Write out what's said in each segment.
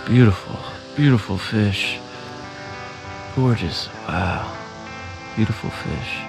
Beautiful, beautiful fish. Gorgeous. Wow. Beautiful fish.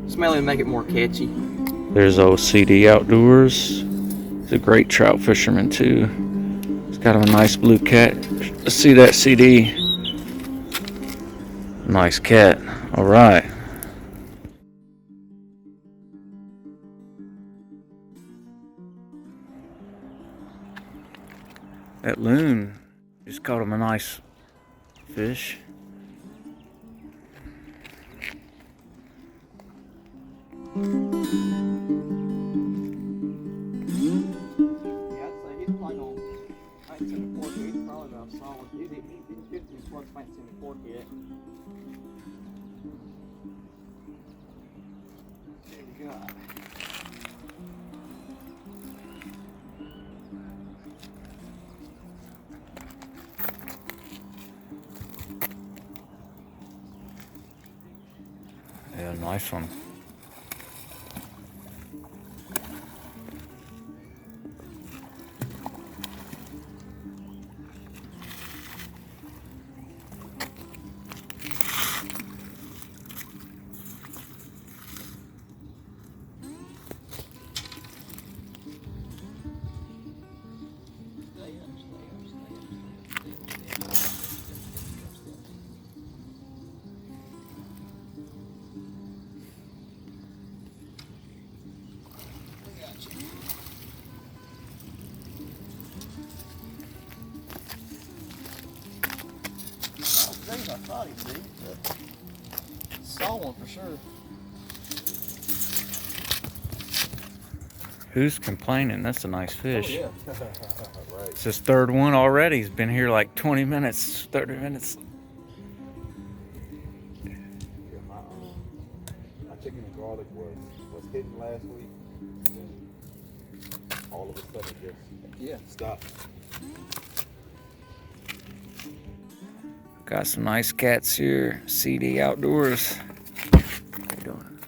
Smelly to make it more catchy. There's old CD Outdoors. He's a great trout fisherman too. He's got a nice blue cat. Let's see that CD. Nice cat. All right. That loon just caught him a nice fish. Yeah, I'd say he's probably on 19 to 40. He's probably about solid. He's 50 plus 19 to 40 yet. There we go. Yeah, nice one. I thought he'd be, but saw one for sure. Who's complaining? That's a nice fish. Oh, yeah. Right. It's his third one already. He's been here like 20 minutes, 30 minutes. Yeah, my chicken and garlic was hidden last week, and all of a sudden just stopped. Got some nice cats here. CD Outdoors. How you doing?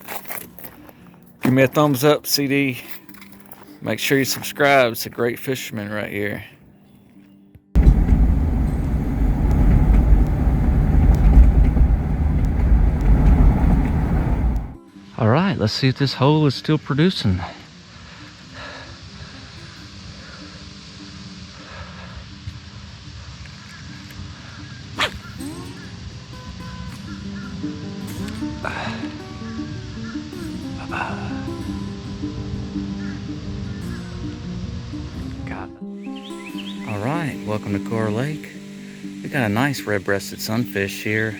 Give me a thumbs up, CD. Make sure you subscribe. It's a great fisherman right here. All right, let's see if this hole is still producing. All right, welcome to Kerr Lake. We got a nice red-breasted sunfish here.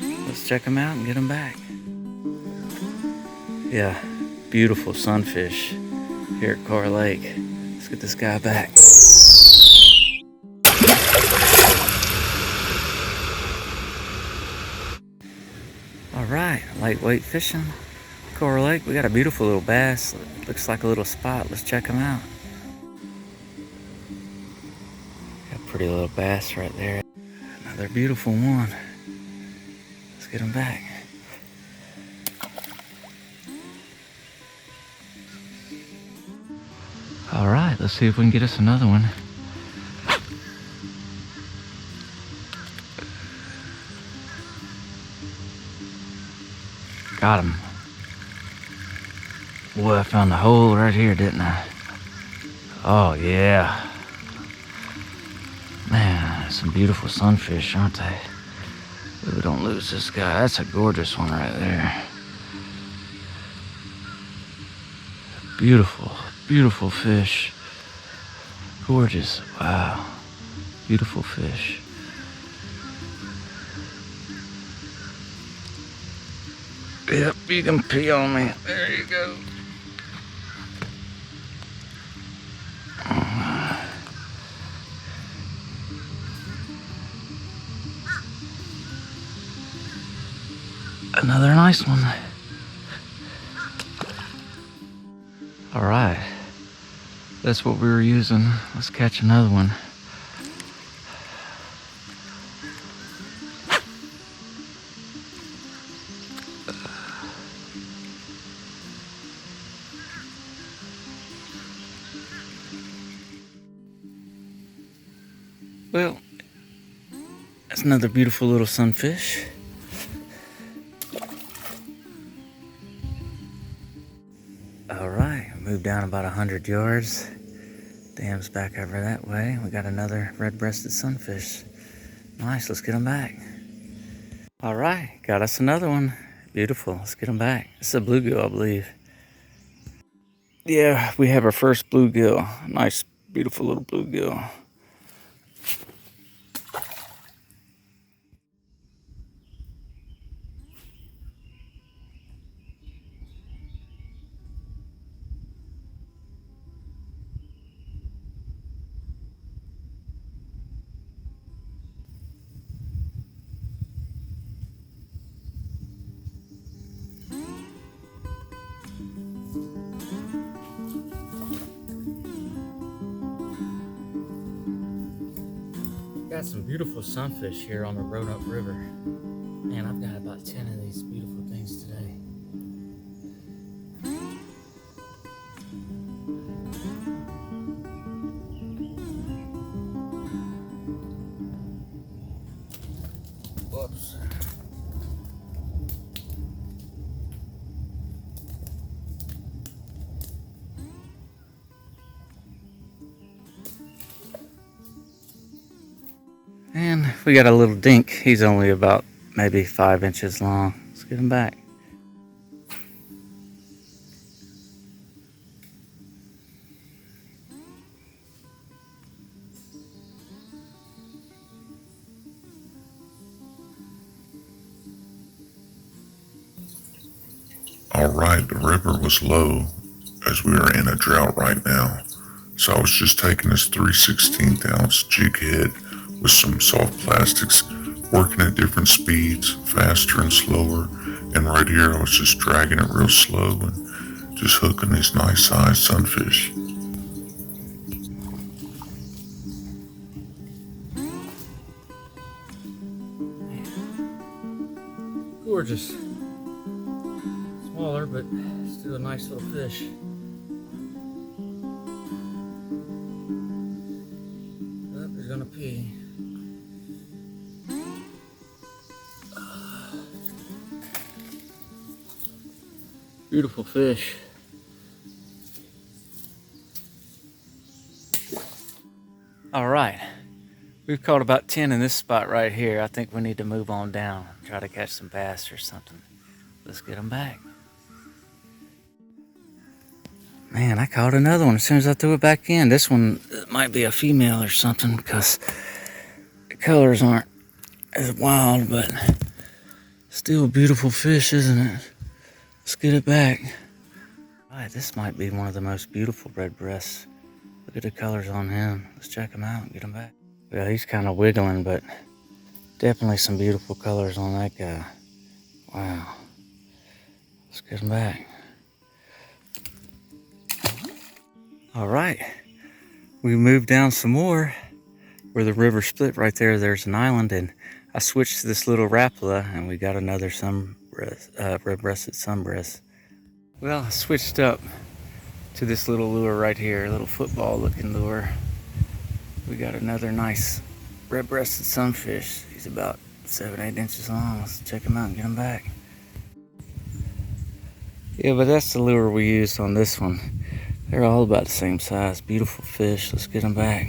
Let's check them out and get them back. Yeah, beautiful sunfish here at Kerr Lake. Let's get this guy back. All right, lightweight fishing, Kerr Lake. We got a beautiful little bass. Looks like a little spot. Let's check him out. Got a pretty little bass right there. Another beautiful one. Let's get him back. All right, let's see if we can get us another one. Got him. Boy, I found the hole right here, didn't I? Oh, yeah. Man, some beautiful sunfish, aren't they? We don't lose this guy. That's a gorgeous one right there. Beautiful, beautiful fish. Gorgeous. Wow. Beautiful fish. Yep, you can pee on me. There you go. Another nice one. All right. That's what we were using. Let's catch another one. Well, that's another beautiful little sunfish. All right, moved down about 100 yards. Dam's back over that way. We got another red-breasted sunfish. Nice, let's get him back. All right, got us another one. Beautiful, let's get him back. It's a bluegill, I believe. Yeah, we have our first bluegill. Nice, beautiful little bluegill. Got some beautiful sunfish here on the Roanoke River. Man, I've got about 10 of these beautiful things today. Whoops. And we got a little dink. He's only about maybe 5 inches long. Let's get him back. All right, the river was low as we are in a drought right now. So I was just taking this 3/16 ounce jig head with some soft plastics, working at different speeds, faster and slower. And right here I was just dragging it real slow and just hooking these nice sized sunfish. Gorgeous. Smaller, but still a nice little fish. Oh, he's gonna pee. Beautiful fish. All right, we've caught about 10 in this spot right here. I think we need to move on down, try to catch some bass or something. Let's get them back. Man, I caught another one as soon as I threw it back in. This one might be a female or something because the colors aren't as wild, but still a beautiful fish, isn't it? Let's get it back. All right, this might be one of the most beautiful red breasts. Look at the colors on him. Let's check him out and get him back. Well, he's kind of wiggling, but definitely some beautiful colors on that guy. Wow. Let's get him back. All right, we moved down some more where the river split right there. There's an island, and I switched to this little rapala, and we got another red-breasted sunbreast. Well, I switched up to this little lure right here, a little football-looking lure. We got another nice red-breasted sunfish. He's about 7-8 inches long. Let's check him out and get him back. Yeah, but that's the lure we used on this one. They're all about the same size. Beautiful fish. Let's get them back.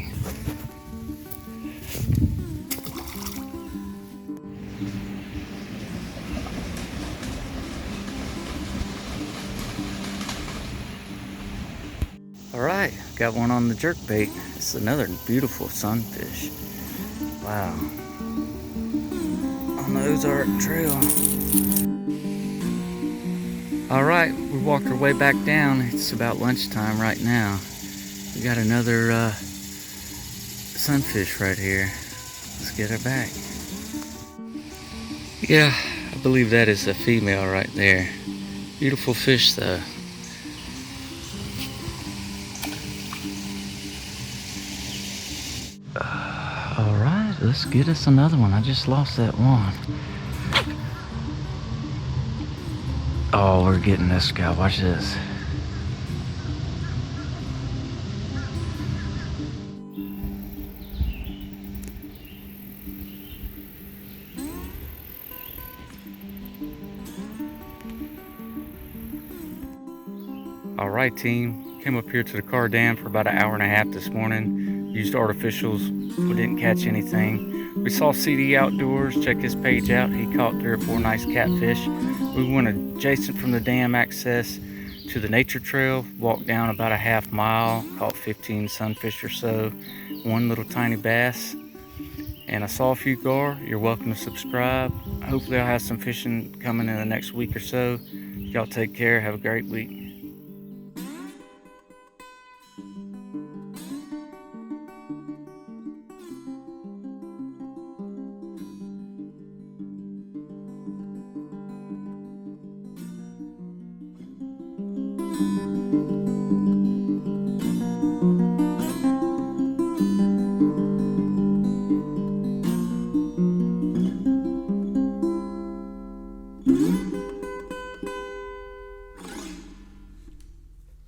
All right, got one on the jerkbait. It's another beautiful sunfish. Wow. On the Ozark Trail. All right, we walked our way back down. It's about lunchtime right now. We got another sunfish right here. Let's get her back. Yeah, I believe that is a female right there. Beautiful fish though. All right, let's get us another one. I just lost that one. Oh, we're getting this guy. Watch this. All right, team. Came up here to the Kerr Dam for about an hour and a half this morning. Used artificials. We didn't catch anything. We saw CD Outdoors. Check his page out. He caught 3 or 4 nice catfish. We went adjacent from the dam access to the nature trail. Walked down about a half mile. Caught 15 sunfish or so. 1 little tiny bass. And I saw a few gar. You're welcome to subscribe. Hopefully I'll have some fishing coming in the next week or so. Y'all take care. Have a great week.